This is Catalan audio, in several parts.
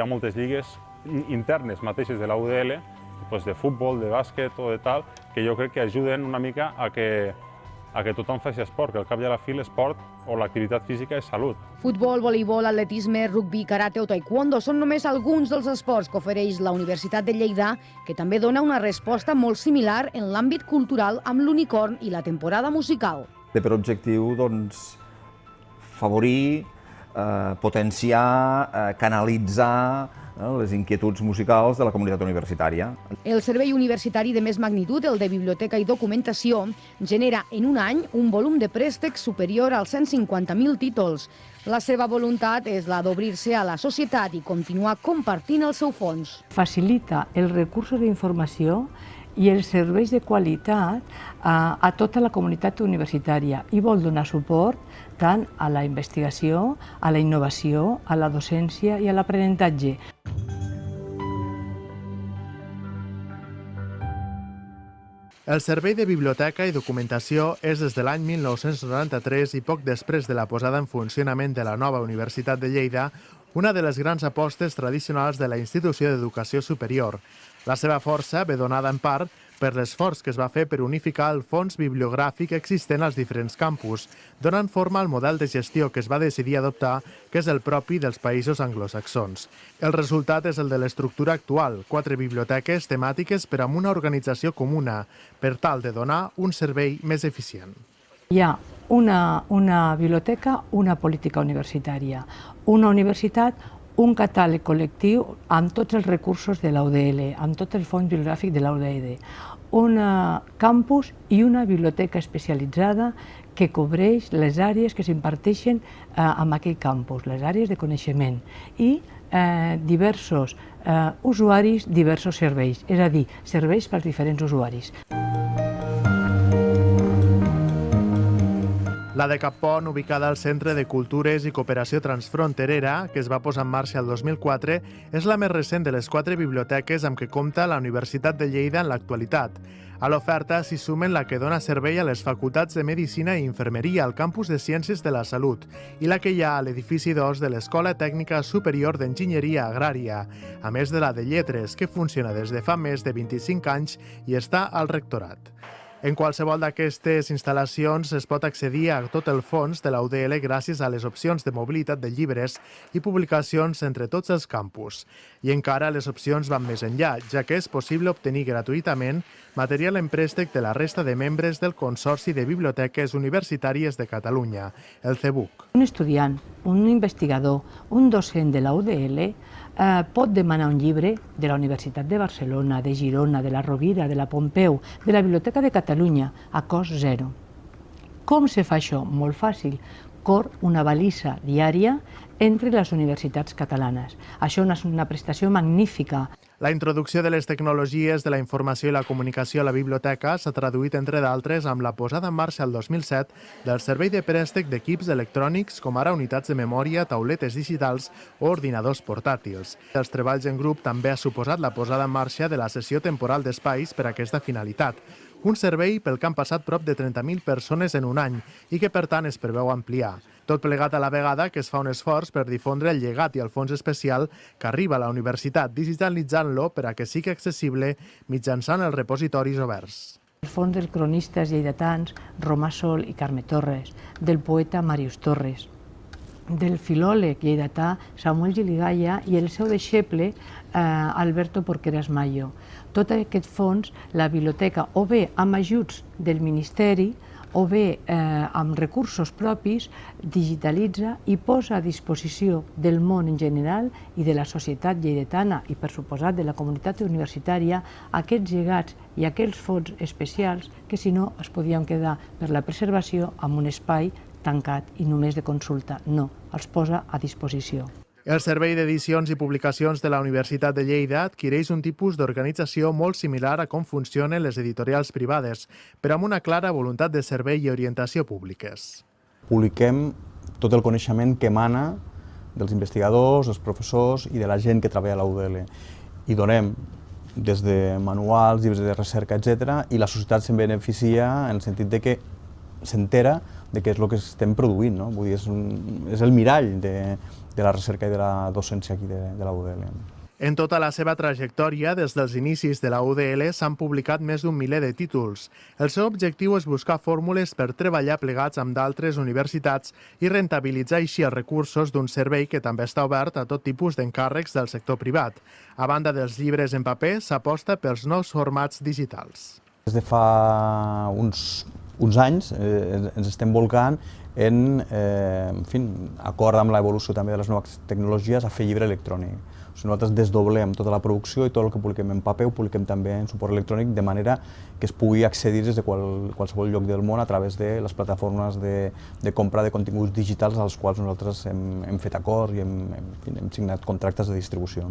ha moltes lligues internes mateixes de la UDL, de futbol, de bàsquet o de tal, que jo crec que ajuden una mica a que tothom faci esport, que al cap i a la fi l'esport o l'activitat física és salut. Futbol, voleibol, atletisme, rugby, karate o taekwondo són només alguns dels esports que ofereix la Universitat de Lleida, que també dona una resposta molt similar en l'àmbit cultural amb l'Unicorn i la temporada musical. Té per objectiu favorir, potenciar, canalitzar les inquietuds musicals de la comunitat universitària. El servei universitari de més magnitud, el de Biblioteca i Documentació, genera en un any un volum de préstecs superior als 150.000 títols. La seva voluntat és la d'obrir-se a la societat i continuar compartint el seu fons. Facilita els recursos d'informació i els serveis de qualitat a tota la comunitat universitària i vol donar suport tant a la investigació, a la innovació, a la docència i a l'aprenentatge. El Servei de Biblioteca i Documentació és des de l'any 1993 i poc després de la posada en funcionament de la nova Universitat de Lleida, una de les grans apostes tradicionals de la institució d'educació superior. La seva força ve donada en part per l'esforç que es va fer per unificar el fons bibliogràfic existent als diferents campus, donant forma al model de gestió que es va decidir adoptar, que és el propi dels països anglosaxons. El resultat és el de l'estructura actual, 4 biblioteques temàtiques per amb una organització comuna, per tal de donar un servei més eficient. Hi ha una biblioteca, una política universitària, una universitat, un catàleg col·lectiu amb tots els recursos de la UDL, amb tot el fons bibliogràfic de la UDL, un campus i una biblioteca especialitzada que cobreix les àrees que s'imparteixen en aquell campus, les àrees de coneixement, i diversos usuaris, diversos serveis, és a dir, serveis pels diferents usuaris. La de Cappont, ubicada al Centre de Cultures i Cooperació Transfronterera, que es va posar en marxa el 2004, és la més recent de les 4 biblioteques amb què compta la Universitat de Lleida en l'actualitat. A l'oferta s'hi sumen la que dona servei a les facultats de Medicina i Infermeria al campus de Ciències de la Salut i la que hi ha a l'edifici 2 de l'Escola Tècnica Superior d'Enginyeria Agrària, a més de la de Lletres, que funciona des de fa més de 25 anys i està al rectorat. En qualsevol d'aquestes instal·lacions es pot accedir a tot el fons de la UDL gràcies a les opcions de mobilitat de llibres i publicacions entre tots els campus. I encara les opcions van més enllà, ja que és possible obtenir gratuïtament material en préstec de la resta de membres del Consorci de Biblioteques Universitàries de Catalunya, el CEBUC. Un estudiant, un investigador, un docent de la UDL pot demanar un llibre de la Universitat de Barcelona, de Girona, de la Rovira, de la Pompeu, de la Biblioteca de Catalunya, a cost zero. Com se fa això? Molt fàcil. Corre una balisa diària entre les universitats catalanes. Això és una prestació magnífica. La introducció de les tecnologies de la informació i la comunicació a la biblioteca s'ha traduït, entre d'altres, amb la posada en marxa el 2007 del servei de préstec d'equips electrònics, com ara unitats de memòria, tauletes digitals o ordinadors portàtils. Els treballs en grup també ha suposat la posada en marxa de la cessió temporal d'espais per a aquesta finalitat, un servei pel que han passat prop de 30.000 persones en un any i que, per tant, es preveu ampliar. Tot plegat a la vegada que es fa un esforç per difondre el llegat i el fons especial que arriba a la universitat, digitalitzant-lo per a que sigui accessible mitjançant els repositoris oberts. El fons dels cronistes lleidatans Romà Sol i Carme Torres, del poeta Màrius Torres, del filòleg lleidatà Samuel Giligalla i el seu deixeble Alberto Porqueras Mayo. Tot aquest fons, la biblioteca, o bé amb ajuts del Ministeri, o bé amb recursos propis, digitalitza i posa a disposició del món en general i de la societat lleidatana i, per suposat, de la comunitat universitària aquests llegats i aquells fons especials que, si no, es podien quedar per la preservació en un espai tancat i només de consulta. No, els posa a disposició. El Servei d'Edicions i Publicacions de la Universitat de Lleida adquireix un tipus d'organització molt similar a com funcionen les editorials privades, però amb una clara voluntat de servei i orientació públiques. Publiquem tot el coneixement que emana dels investigadors, dels professors i de la gent que treballa a la UDL. I donem des de manuals, llibres de recerca, etc. i la societat se'n beneficia en el sentit de que s'entera què és el que estem produint, no? Vull dir, és el mirall de la recerca i de la docència aquí de la UDL. En tota la seva trajectòria, des dels inicis de la UDL, s'han publicat més d'un miler de títols. El seu objectiu és buscar fórmules per treballar plegats amb d'altres universitats i rentabilitzar així els recursos d'un servei que també està obert a tot tipus d'encàrrecs del sector privat. A banda dels llibres en paper, s'aposta pels nous formats digitals. Des de fa uns anys ens estem volcant en acord amb l'evolució també de les noves tecnologies, a fer llibre electrònic. O sigui, nosaltres desdoblem tota la producció i tot el que publiquem en paper ho publiquem també en suport electrònic, de manera que es pugui accedir des de qualsevol lloc del món a través de les plataformes de compra de continguts digitals als quals nosaltres hem fet acords i hem signat contractes de distribució.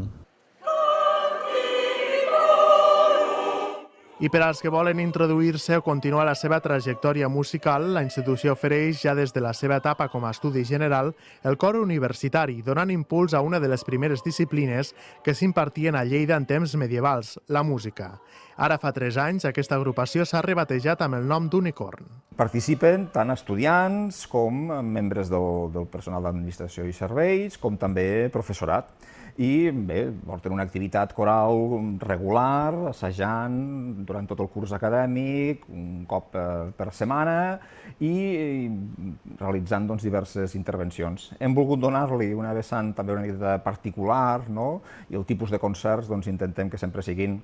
I per als que volen introduir-se o continuar la seva trajectòria musical, la institució ofereix ja des de la seva etapa com a estudi general el cor universitari, donant impuls a una de les primeres disciplines que s'impartien a Lleida en temps medievals, la música. Ara fa 3 anys aquesta agrupació s'ha rebatejat amb el nom d'Unicorn. Participen tant estudiants com membres del personal d'administració i serveis, com també professorat. I bé, porten una activitat coral regular, assajant durant tot el curs acadèmic, un cop per setmana, i realitzant diverses intervencions. Hem volgut donar-li una vessant també una mica particular, i el tipus de concerts intentem que sempre siguin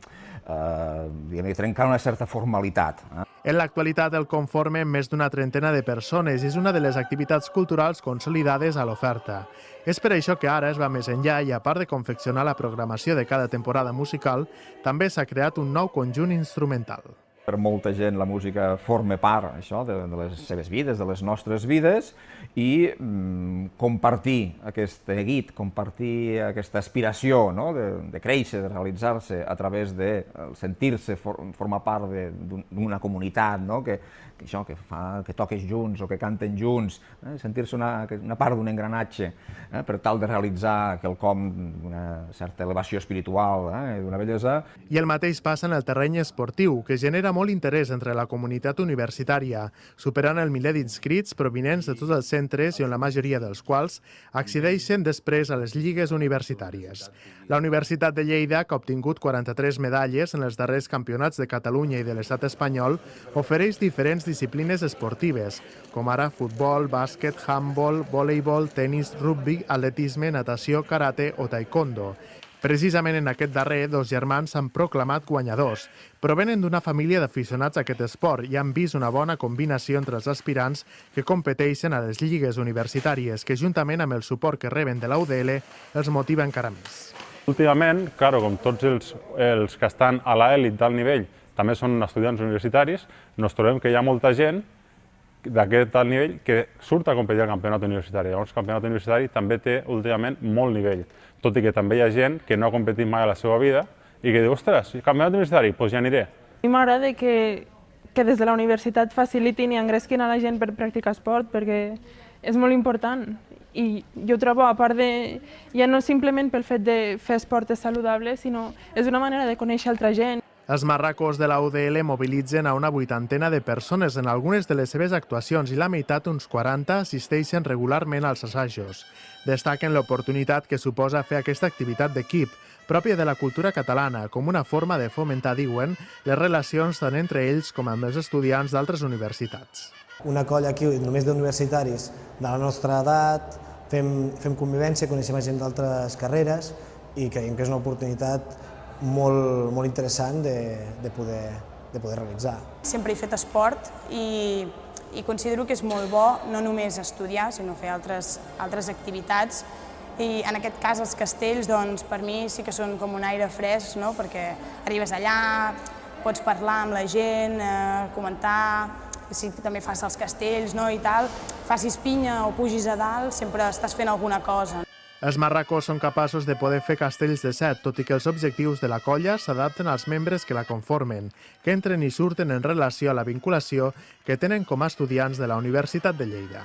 trencant una certa formalitat. En l'actualitat el conformen més d'una trentena de persones i és una de les activitats culturals consolidades a l'oferta. És per això que ara es va més enllà i, a part de confeccionar la programació de cada temporada musical, també s'ha creat un nou conjunt instrumental. Per molta gent la música forma part de les seves vides, de les nostres vides, i compartir aquest neguit, compartir aquesta aspiració de créixer, de realitzar-se a través de sentir-se formar part d'una comunitat, que toques junts o que canten junts, sentir-se una part d'un engranatge per tal de realitzar quelcom d'una certa elevació espiritual, d'una bellesa. I el mateix passa en el terreny esportiu, que genera molt interès entre la comunitat universitària, superant el miler d'inscrits provinents de tots els centres i on la majoria dels quals accedeixen després a les lligues universitàries. La Universitat de Lleida, que ha obtingut 43 medalles en els darrers campionats de Catalunya i de l'estat espanyol, ofereix diferents disciplines esportives, com ara futbol, bàsquet, handbol, voleibol, tenis, rugby, atletisme, natació, karate o taekwondo. Precisament en aquest darrer, 2 germans s'han proclamat guanyadors. Provenen d'una família d'aficionats a aquest esport i han vist una bona combinació entre els aspirants que competeixen a les lligues universitàries, que juntament amb el suport que reben de la UDL els motiva encara més. Últimament, com tots els que estan a l'elit del nivell també són estudiants universitaris, ens trobem que hi ha molta gent d'aquest alt nivell que surt a competir al campionat universitari. Llavors, el campionat universitari també té últimament molt nivell, tot i que també hi ha gent que no ha competit mai a la seva vida i que diu, ostres, campionat universitari, doncs ja aniré. A mi m'agrada que des de la universitat facilitin i engresquin a la gent per practicar esport, perquè és molt important. I jo trobo, a part de, ja no simplement pel fet de fer esport és saludable, sinó és una manera de conèixer altra gent. Els marracos de la UDL mobilitzen a una 80ena de persones en algunes de les seves actuacions i la meitat, uns 40, assisteixen regularment als assajos. Destaquen l'oportunitat que suposa fer aquesta activitat d'equip, pròpia de la cultura catalana, com una forma de fomentar, diuen, les relacions tant entre ells com amb els estudiants d'altres universitats. Una colla aquí només d'universitaris de la nostra edat, fem convivència, coneixem gent d'altres carreres i creiem que és una oportunitat molt interessant de poder realitzar. Sempre he fet esport i considero que és molt bo no només estudiar, sinó fer altres activitats. I en aquest cas els castells, doncs, per mi sí que són com un aire fresc, perquè arribes allà, pots parlar amb la gent, comentar, si també fas els castells i tal, facis pinya o pugis a dalt, sempre estàs fent alguna cosa. Els marracos són capaços de poder fer castells de set, tot i que els objectius de la colla s'adapten als membres que la conformen, que entren i surten en relació a la vinculació que tenen com a estudiants de la Universitat de Lleida.